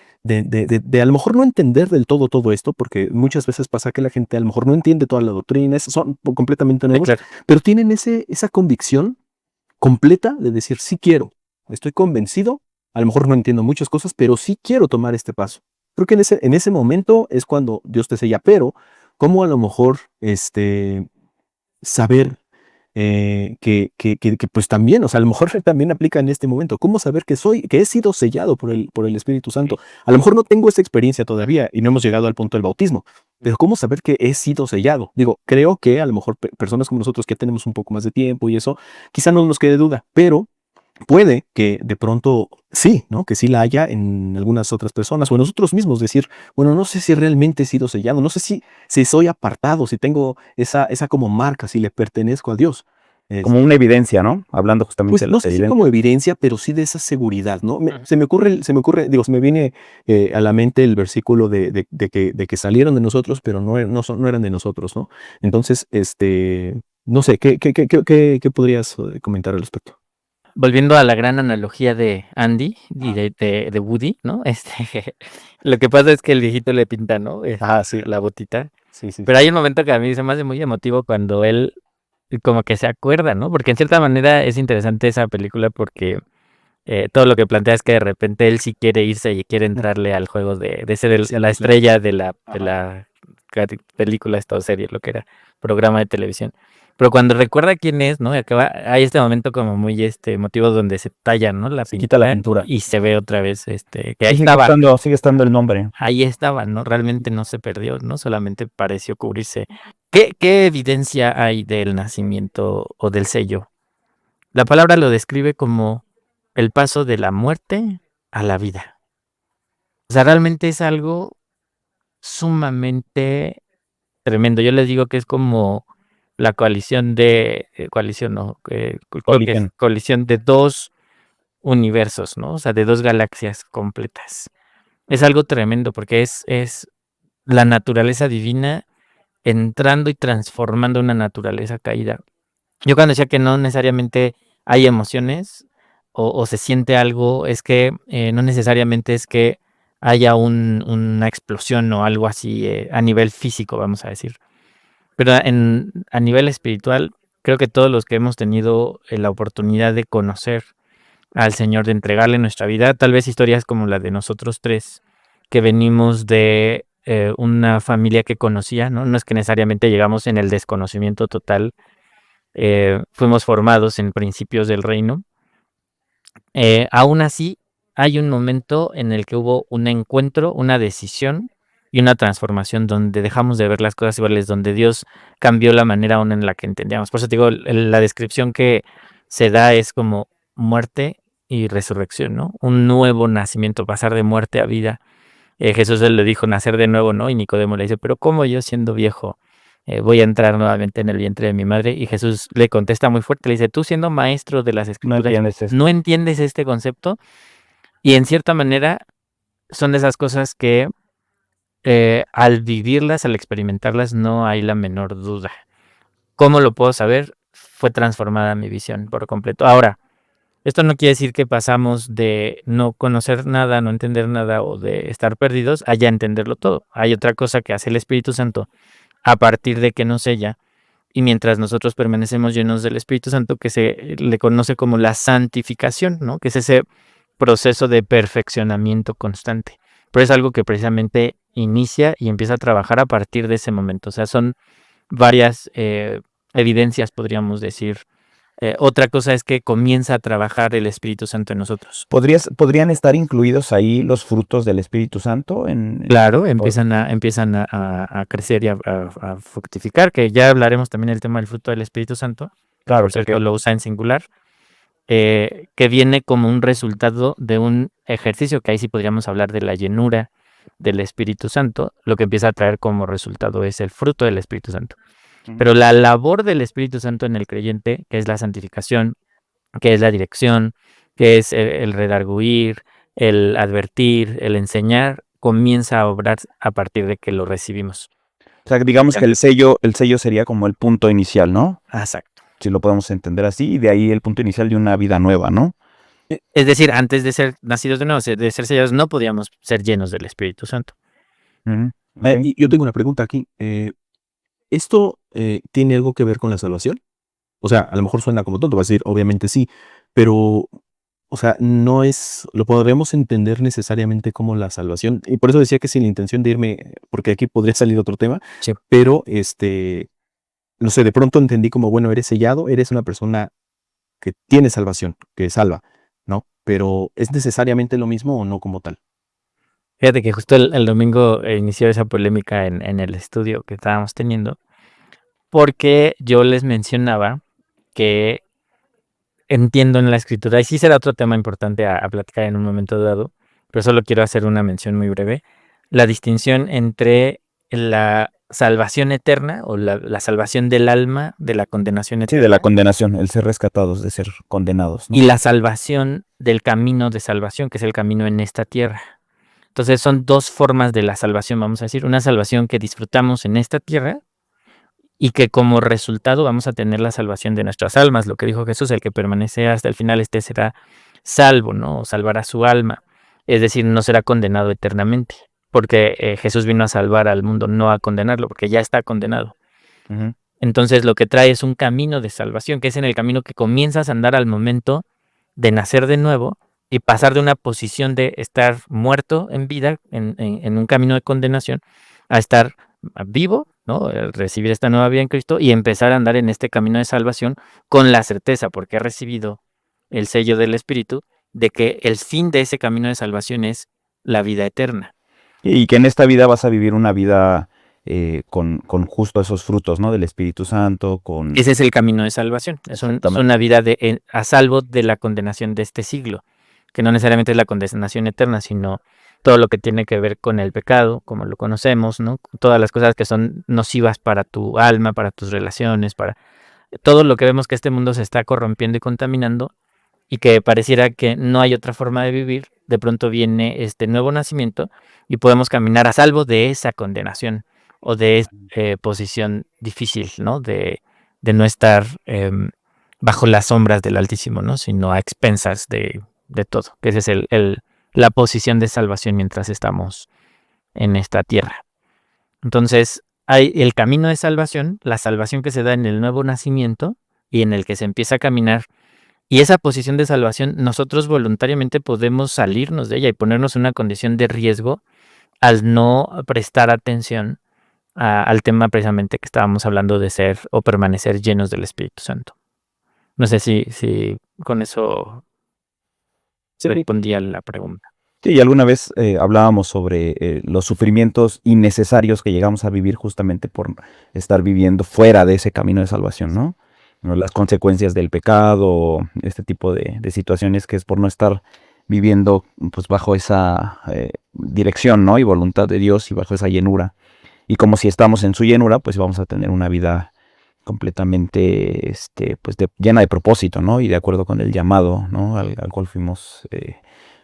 a lo mejor no entender del todo esto, porque muchas veces pasa que la gente a lo mejor no entiende toda la doctrina, son completamente Sí, nuevos, claro. pero tienen esa convicción completa de decir, sí quiero, estoy convencido, a lo mejor no entiendo muchas cosas, pero sí quiero tomar este paso. Creo que en ese momento es cuando Dios te sella, pero cómo a lo mejor saber que pues también, o sea, a lo mejor también aplica en este momento. ¿Cómo saber que he sido sellado por el Espíritu Santo? A lo mejor no tengo esa experiencia todavía y no hemos llegado al punto del bautismo, pero ¿cómo saber que he sido sellado? Digo, creo que a lo mejor personas como nosotros que tenemos un poco más de tiempo y eso, quizá no nos quede duda, pero puede que de pronto sí, ¿no? Que sí la haya en algunas otras personas o en nosotros mismos, decir, bueno, no sé si realmente he sido sellado, no sé si soy apartado, si tengo esa como marca, si le pertenezco a Dios. Como una evidencia, ¿no? Hablando justamente Pues de no las sé si evidencias. como evidencia, pero sí de esa seguridad, ¿no? Ujú. Se me ocurre, digo, se me viene a la mente el versículo de que salieron de nosotros, pero no eran de nosotros, ¿no? Entonces, no sé, ¿qué podrías comentar al respecto? Volviendo a la gran analogía de Andy y de Woody, ¿no? Lo que pasa es que el viejito le pinta, ¿no? Sí, La botita. sí, sí. Pero hay un momento que a mí se me hace muy emotivo cuando él como que se acuerda, ¿no? Porque en cierta manera es interesante esa película porque todo lo que plantea es que de repente él sí quiere irse y quiere entrarle al juego de ser Sí, la claro. estrella de la película esta o serie, lo que era, programa de televisión. Pero cuando recuerda quién es, ¿no? Hay este momento como muy emotivo donde se talla, ¿no? La Se quita la pintura pintura. y se ve otra vez que Sí, sigue estando el nombre. ahí estaba, ¿no? Realmente no se perdió, ¿no? Solamente pareció cubrirse. ¿Qué evidencia hay del nacimiento o del sello? La palabra lo describe como el paso de la muerte a la vida. O sea, realmente es algo sumamente tremendo. Yo les digo que es como la coalición, no, creo que es Colisión. colisión de dos universos, ¿no? O sea, de dos galaxias completas. Es algo tremendo porque es la naturaleza divina entrando y transformando una naturaleza caída. Yo cuando decía que no necesariamente hay emociones o se siente algo, es que no necesariamente es que haya una explosión o algo así a nivel físico, vamos a decir. Pero a nivel espiritual, creo que todos los que hemos tenido la oportunidad de conocer al Señor, de entregarle nuestra vida, tal vez historias como la de nosotros tres, que venimos de una familia que conocía, ¿no? No es que necesariamente llegamos en el desconocimiento total, fuimos formados en principios del reino. Aún así, hay un momento en el que hubo un encuentro, una decisión y una transformación donde dejamos de ver las cosas iguales, donde Dios cambió la manera aún en la que entendíamos. Por eso te digo, la descripción que se da es como muerte y resurrección, ¿no? Un nuevo nacimiento, pasar de muerte a vida. Jesús él le dijo nacer de nuevo, ¿no? Y Nicodemo le dice, pero ¿cómo yo siendo viejo voy a entrar nuevamente en el vientre de mi madre? Y Jesús le contesta muy fuerte, le dice, tú siendo maestro de las No escrituras, entiendes esto. no entiendes este concepto. Y en cierta manera son de esas cosas que al vivirlas, al experimentarlas, no hay la menor duda. ¿Cómo lo puedo saber? Fue transformada mi visión por completo. Ahora, esto no quiere decir que pasamos de no conocer nada, no entender nada o de estar perdidos a ya entenderlo todo. Hay otra cosa que hace el Espíritu Santo a partir de que nos sella y mientras nosotros permanecemos llenos del Espíritu Santo, que se le conoce como la santificación, ¿no? Que es ese proceso de perfeccionamiento constante. Pero es algo que precisamente inicia y empieza a trabajar a partir de ese momento. O sea, son varias evidencias, podríamos decir. Otra cosa es que comienza a trabajar el Espíritu Santo en nosotros. ¿Podrían estar incluidos ahí los frutos del Espíritu Santo? Claro, empiezan a crecer y a fructificar, que ya hablaremos también del tema del fruto del Espíritu Santo. Claro, por cierto, lo usa en singular, que viene como un resultado de un ejercicio, que ahí sí podríamos hablar de la llenura del Espíritu Santo. Lo que empieza a traer como resultado es el fruto del Espíritu Santo. Pero la labor del Espíritu Santo en el creyente, que es la santificación, que es la dirección, que es el redarguir, el advertir, el enseñar, comienza a obrar a partir de que lo recibimos. O sea, digamos que el sello sería como el punto inicial, ¿no? Exacto. Si lo podemos entender así, y de ahí el punto inicial de una vida nueva, ¿no? Es decir, antes de ser nacidos de nuevo, de ser sellados, no podíamos ser llenos del Espíritu Santo. Ok. Y yo tengo una pregunta aquí. ¿Esto tiene algo que ver con la salvación? O sea, a lo mejor suena como tonto, va a decir, obviamente sí, pero, o sea, no es, lo podríamos entender necesariamente como la salvación. Y por eso decía que sin la intención de irme, porque aquí podría salir otro tema, Sí. pero, no sé, de pronto entendí como, bueno, eres sellado, eres una persona que tiene salvación, que salva, ¿no? Pero ¿es necesariamente lo mismo o no como tal? Fíjate que justo el domingo inició esa polémica en el estudio que estábamos teniendo, porque yo les mencionaba que entiendo en la escritura, y sí será otro tema importante a platicar en un momento dado, pero solo quiero hacer una mención muy breve, la distinción entre la salvación eterna o la salvación del alma de la condenación Sí, eterna de la condenación, el ser rescatados, de ser condenados, ¿no? y la salvación del camino de salvación, que es el camino en esta tierra. Entonces son dos formas de la salvación, vamos a decir, una salvación que disfrutamos en esta tierra y que como resultado vamos a tener la salvación de nuestras almas, lo que dijo Jesús, el que permanece hasta el final, este será salvo, ¿no? O salvará su alma, es decir, no será condenado eternamente, porque Jesús vino a salvar al mundo, no a condenarlo, porque ya está condenado. Ujú. Entonces lo que trae es un camino de salvación, que es en el camino que comienzas a andar al momento de nacer de nuevo y pasar de una posición de estar muerto en vida, en un camino de condenación, a estar vivo, ¿no? Recibir esta nueva vida en Cristo y empezar a andar en este camino de salvación con la certeza, porque ha recibido el sello del Espíritu, de que el fin de ese camino de salvación es la vida eterna. Y que en esta vida vas a vivir una vida con justo esos frutos, ¿no? Del Espíritu Santo, con... Ese es el camino de salvación. Es Exactamente. una vida a salvo de la condenación de este siglo, que no necesariamente es la condenación eterna, sino todo lo que tiene que ver con el pecado, como lo conocemos, ¿no? Todas las cosas que son nocivas para tu alma, para tus relaciones, para todo lo que vemos que este mundo se está corrompiendo y contaminando y que pareciera que no hay otra forma de vivir. De pronto viene este nuevo nacimiento y podemos caminar a salvo de esa condenación o de esa posición difícil, ¿no? De no estar bajo las sombras del Altísimo, ¿no? Sino a expensas de todo. Que esa es la posición de salvación mientras estamos en esta tierra. Entonces, hay el camino de salvación, la salvación que se da en el nuevo nacimiento y en el que se empieza a caminar. Y esa posición de salvación, nosotros voluntariamente podemos salirnos de ella y ponernos en una condición de riesgo al no prestar atención al tema precisamente que estábamos hablando de ser o permanecer llenos del Espíritu Santo. No sé si con eso respondí a la pregunta. Sí, y alguna vez hablábamos sobre los sufrimientos innecesarios que llegamos a vivir justamente por estar viviendo fuera de ese camino de salvación, ¿no? ¿No? Las consecuencias del pecado, este tipo de situaciones que es por no estar viviendo pues bajo esa dirección, ¿no? Y voluntad de Dios y bajo esa llenura. Y como si estamos en su llenura, pues vamos a tener una vida completamente pues llena de propósito, ¿no? Y de acuerdo con el llamado, ¿no? Al cual fuimos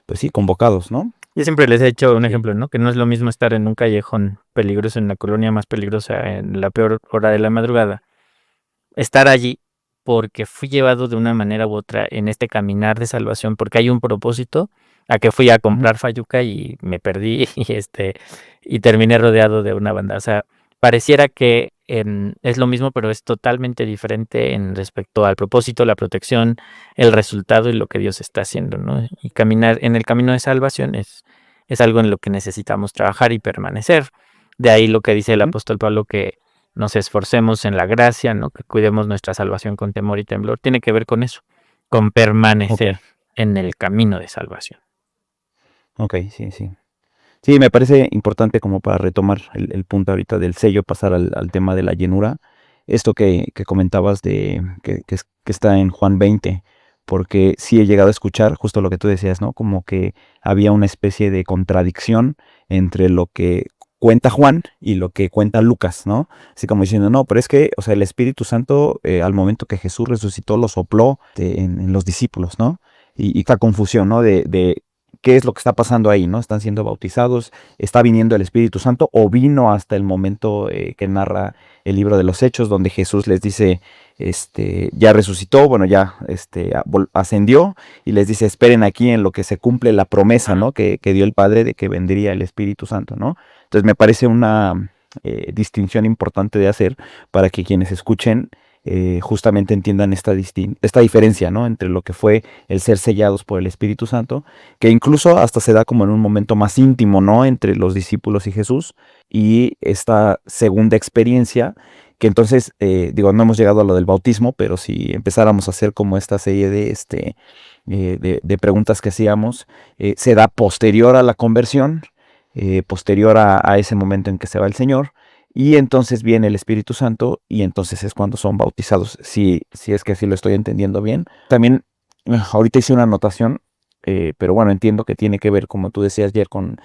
pues sí, convocados, ¿no? Yo siempre les he hecho un ejemplo, ¿no? Que no es lo mismo estar en un callejón peligroso, en la colonia más peligrosa, en la peor hora de la madrugada. Estar allí porque fui llevado de una manera u otra en este caminar de salvación, porque hay un propósito, a que fui a comprar fayuca y me perdí y terminé rodeado de una banda. O sea, pareciera que es lo mismo, pero es totalmente diferente en respecto al propósito, la protección, el resultado y lo que Dios está haciendo, ¿no? Y caminar en el camino de salvación es algo en lo que necesitamos trabajar y permanecer. De ahí lo que dice el apóstol Pablo, que nos esforcemos en la gracia, ¿no? Que cuidemos nuestra salvación con temor y temblor. Tiene que ver con eso, con permanecer en el camino de salvación. Ok, sí, sí. Sí, me parece importante como para retomar el punto ahorita del sello, pasar al tema de la llenura. esto que comentabas que está en Juan 20, porque sí he llegado a escuchar justo lo que tú decías, ¿no? Como que había una especie de contradicción entre lo que cuenta Juan y lo que cuenta Lucas, ¿no? Así como diciendo, no, pero es que, o sea, el Espíritu Santo, al momento que Jesús resucitó, lo sopló en los discípulos, ¿no? Y esta confusión, ¿no? De qué es lo que está pasando ahí, ¿no? Están siendo bautizados, está viniendo el Espíritu Santo o vino hasta el momento que narra el libro de los Hechos, donde Jesús les dice, ya resucitó, bueno, ya ascendió y les dice, esperen aquí en lo que se cumple la promesa, ¿no? Que dio el Padre de que vendría el Espíritu Santo, ¿no? Entonces me parece una distinción importante de hacer para que quienes escuchen justamente entiendan esta diferencia, ¿no? Entre lo que fue el ser sellados por el Espíritu Santo, que incluso hasta se da como en un momento más íntimo, ¿no? Entre los discípulos y Jesús, y esta segunda experiencia, que entonces, digo, no hemos llegado a lo del bautismo, pero si empezáramos a hacer como esta serie de preguntas que hacíamos, se da posterior a la conversión, posterior a ese momento en que se va el Señor, y entonces viene el Espíritu Santo y entonces es cuando son bautizados, si es que así lo estoy entendiendo bien. También ahorita hice una anotación, pero bueno, entiendo que tiene que ver, como tú decías ayer, con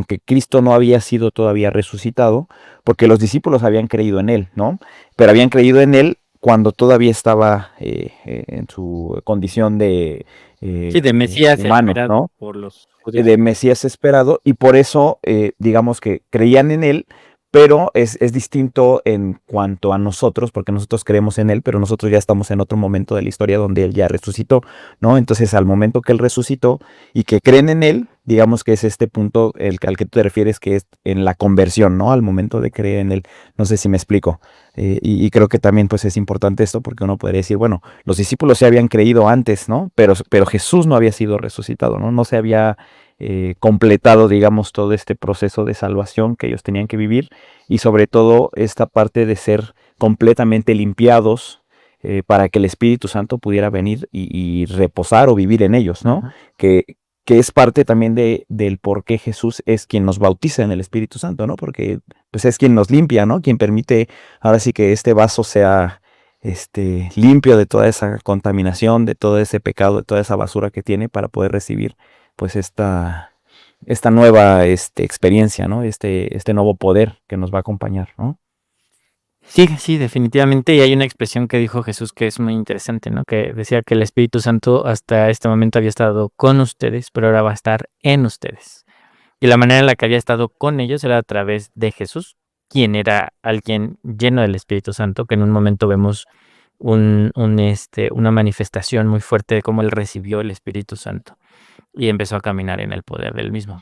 que Cristo no había sido todavía resucitado, porque los discípulos habían creído en Él, ¿no? Pero habían creído en Él cuando todavía estaba en su condición de Sí, de Mesías humano, esperado ¿no? por los judíos. De Mesías esperado, y por eso, digamos que creían en Él, pero es distinto en cuanto a nosotros, porque nosotros creemos en Él, pero nosotros ya estamos en otro momento de la historia donde Él ya resucitó, ¿no? Entonces, al momento que Él resucitó y que creen en Él, digamos que es este punto al que tú te refieres, que es en la conversión, ¿no? Al momento de creer en Él. No sé si me explico. Y creo que también pues es importante esto, porque uno podría decir, bueno, los discípulos se habían creído antes, ¿no? Pero Jesús no había sido resucitado, ¿no? No se había completado, digamos, todo este proceso de salvación que ellos tenían que vivir, y sobre todo esta parte de ser completamente limpiados para que el Espíritu Santo pudiera venir y reposar o vivir en ellos, ¿no? Ajá. Que es parte también del por qué Jesús es quien nos bautiza en el Espíritu Santo, ¿no? Porque pues es quien nos limpia, ¿no? Quien permite ahora sí que este vaso sea limpio de toda esa contaminación, de todo ese pecado, de toda esa basura que tiene, para poder recibir pues esta nueva experiencia, ¿no? Este nuevo poder que nos va a acompañar, ¿no? Sí, sí, definitivamente. Y hay una expresión que dijo Jesús que es muy interesante, ¿no? Que decía que el Espíritu Santo hasta este momento había estado con ustedes, pero ahora va a estar en ustedes. Y la manera en la que había estado con ellos era a través de Jesús, quien era alguien lleno del Espíritu Santo, que en un momento vemos una manifestación muy fuerte de cómo él recibió el Espíritu Santo y empezó a caminar en el poder del mismo.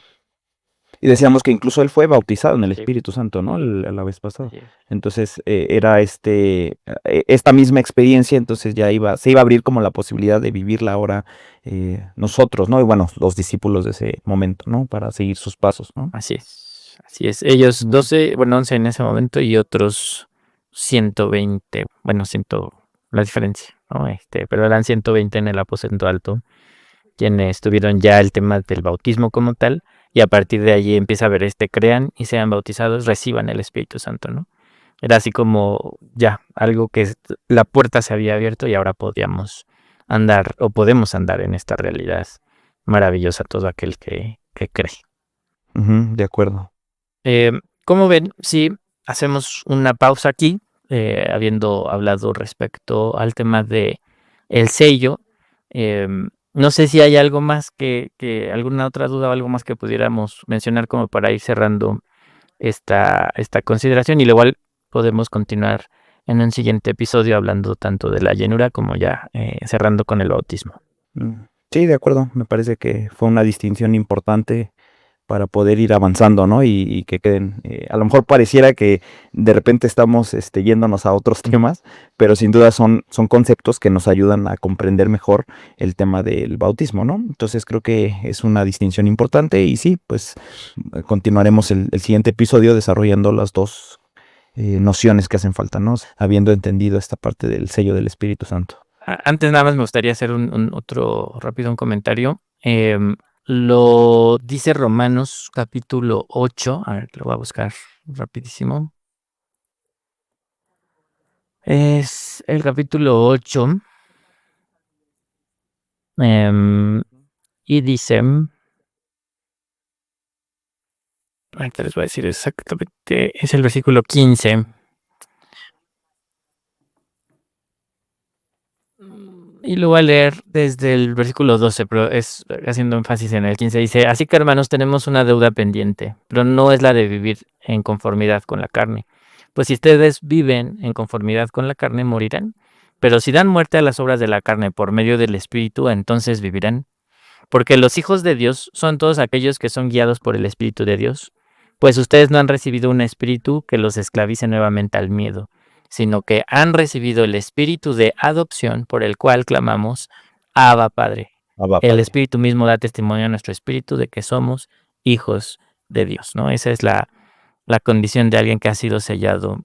Y decíamos que incluso él fue bautizado en el Sí. Espíritu Santo, ¿no? La vez pasada. Así es. Entonces era esta misma experiencia, entonces se iba a abrir como la posibilidad de vivirla ahora nosotros, ¿no? Y bueno, los discípulos de ese momento, ¿no? Para seguir sus pasos, ¿no? Así es. Así es. Ellos 12, bueno, 11 en ese momento y otros 120, bueno, la diferencia, ¿no? Pero eran 120 en el aposento alto, quienes tuvieron ya el tema del bautismo como tal, y a partir de allí empieza a ver crean y sean bautizados, reciban el Espíritu Santo, ¿no? Era así como ya algo que la puerta se había abierto y ahora podíamos andar o podemos andar en esta realidad maravillosa todo aquel que cree. Ujú, de acuerdo. Como ven, si hacemos una pausa aquí, habiendo hablado respecto al tema de el sello, no sé si hay algo más que alguna otra duda o algo más que pudiéramos mencionar como para ir cerrando esta consideración, y luego igual podemos continuar en un siguiente episodio hablando tanto de la llenura como ya cerrando con el bautismo. Sí, de acuerdo. Me parece que fue una distinción importante para poder ir avanzando, ¿no? Y que queden, a lo mejor pareciera que de repente estamos yéndonos a otros temas, pero sin duda son conceptos que nos ayudan a comprender mejor el tema del bautismo, ¿no? Entonces creo que es una distinción importante, y sí, pues continuaremos el siguiente episodio desarrollando las dos nociones que hacen falta, ¿no? Habiendo entendido esta parte del sello del Espíritu Santo. Antes nada más me gustaría hacer un comentario. Lo dice Romanos capítulo 8. A ver, lo voy a buscar rapidísimo. Es el capítulo 8. Y dice... Ahorita les voy a decir exactamente. Es el versículo 15. Y lo voy a leer desde el versículo 12, pero es haciendo énfasis en el 15. Dice, así que hermanos, tenemos una deuda pendiente, pero no es la de vivir en conformidad con la carne. Pues si ustedes viven en conformidad con la carne, morirán. Pero si dan muerte a las obras de la carne por medio del Espíritu, entonces vivirán. Porque los hijos de Dios son todos aquellos que son guiados por el Espíritu de Dios. Pues ustedes no han recibido un espíritu que los esclavice nuevamente al miedo, sino que han recibido el espíritu de adopción por el cual clamamos, Abba Padre. El Espíritu mismo da testimonio a nuestro espíritu de que somos hijos de Dios, ¿no? Esa es la condición de alguien que ha sido sellado.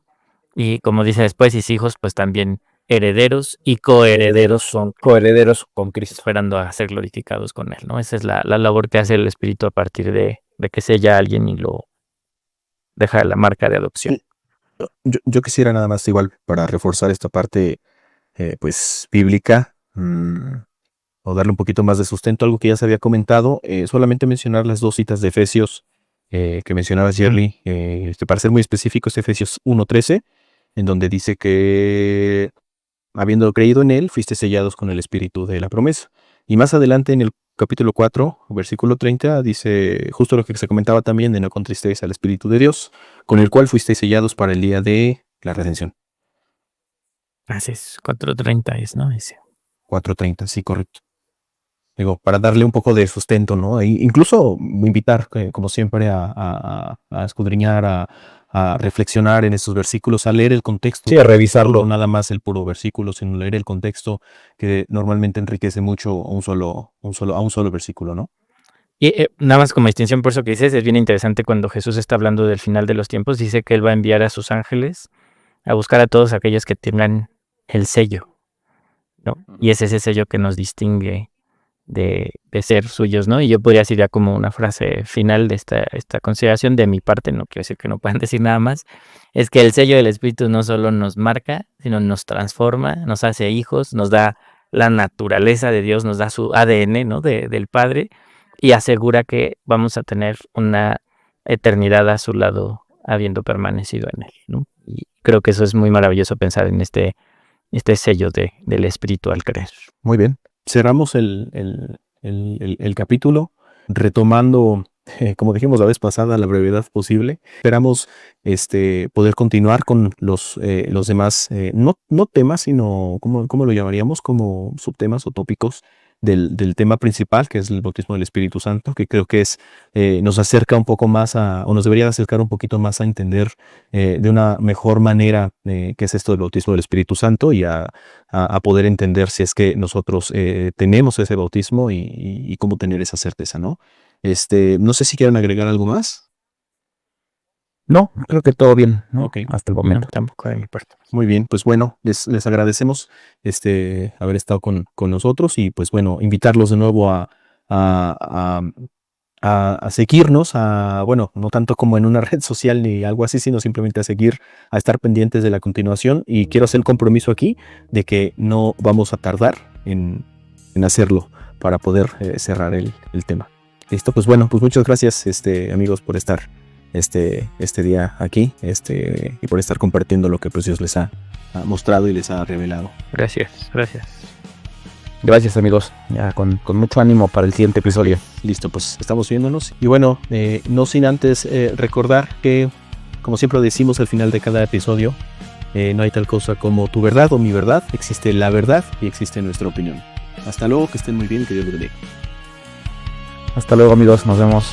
Y como dice después, sus hijos, pues también herederos y coherederos son Coherederos con Cristo. esperando a ser glorificados con Él, ¿no? Esa es la labor que hace el Espíritu a partir de que sella a alguien y lo deja la marca de adopción. Yo quisiera nada más igual para reforzar esta parte pues bíblica o darle un poquito más de sustento a algo que ya se había comentado, solamente mencionar las 2 citas de Efesios que mencionabas, Jerry, para ser muy específico, es Efesios 1:13, en donde dice que habiendo creído en él, fuiste sellados con el espíritu de la promesa. Y más adelante en el capítulo 4, versículo 30, dice justo lo que se comentaba también, de no contristéis al Espíritu de Dios, con el cual fuisteis sellados para el día de la redención. Así es, 4:30 es, ¿no? Ese. 4:30, sí, correcto. Digo, para darle un poco de sustento, ¿no? E incluso invitar, como siempre, a escudriñar, a reflexionar en estos versículos, a leer el contexto. Sí, a revisarlo. No nada más el puro versículo, sino leer el contexto, que normalmente enriquece mucho a un solo versículo, ¿no? Y nada más como distinción, por eso que dices, es bien interesante cuando Jesús está hablando del final de los tiempos, dice que Él va a enviar a sus ángeles a buscar a todos aquellos que tengan el sello, ¿no? Y es ese sello que nos distingue de ser suyos, ¿no? Y yo podría decir ya como una frase final de esta consideración de mi parte, no quiero decir que no puedan decir nada más, es que el sello del Espíritu no solo nos marca, sino nos transforma, nos hace hijos, nos da la naturaleza de Dios, nos da su ADN, ¿no? del Padre, y asegura que vamos a tener una eternidad a su lado habiendo permanecido en Él, ¿no? Y creo que eso es muy maravilloso pensar en este sello del Espíritu al creer. Muy bien. Cerramos el capítulo retomando, como dijimos la vez pasada, la brevedad posible. Esperamos poder continuar con los demás, no temas, sino, ¿cómo lo llamaríamos? Como subtemas o tópicos del tema principal, que es el bautismo del Espíritu Santo, que creo que nos acerca un poco más o nos debería acercar un poquito más a entender de una mejor manera qué es esto del bautismo del Espíritu Santo y a poder entender si es que nosotros tenemos ese bautismo y cómo tener esa certeza, ¿no? No sé si quieren agregar algo más. No, creo que todo bien, ¿no? Ok. Hasta el momento. No, tampoco de mi parte. Muy bien, pues bueno, les agradecemos haber estado con nosotros y pues bueno, invitarlos de nuevo a seguirnos, bueno, no tanto como en una red social ni algo así, sino simplemente a estar pendientes de la continuación, y quiero hacer el compromiso aquí de que no vamos a tardar en hacerlo para poder cerrar el tema. Listo, pues bueno, pues muchas gracias amigos por estar este día aquí y por estar compartiendo lo que pues Dios les ha mostrado y les ha revelado. Gracias. Gracias, amigos. Ya con mucho ánimo para el siguiente episodio. Listo, pues estamos viéndonos. Y bueno, no sin antes recordar que, como siempre decimos al final de cada episodio, no hay tal cosa como tu verdad o mi verdad. Existe la verdad y existe nuestra opinión. Hasta luego, que estén muy bien y que Dios los bendiga. Hasta luego, amigos. Nos vemos.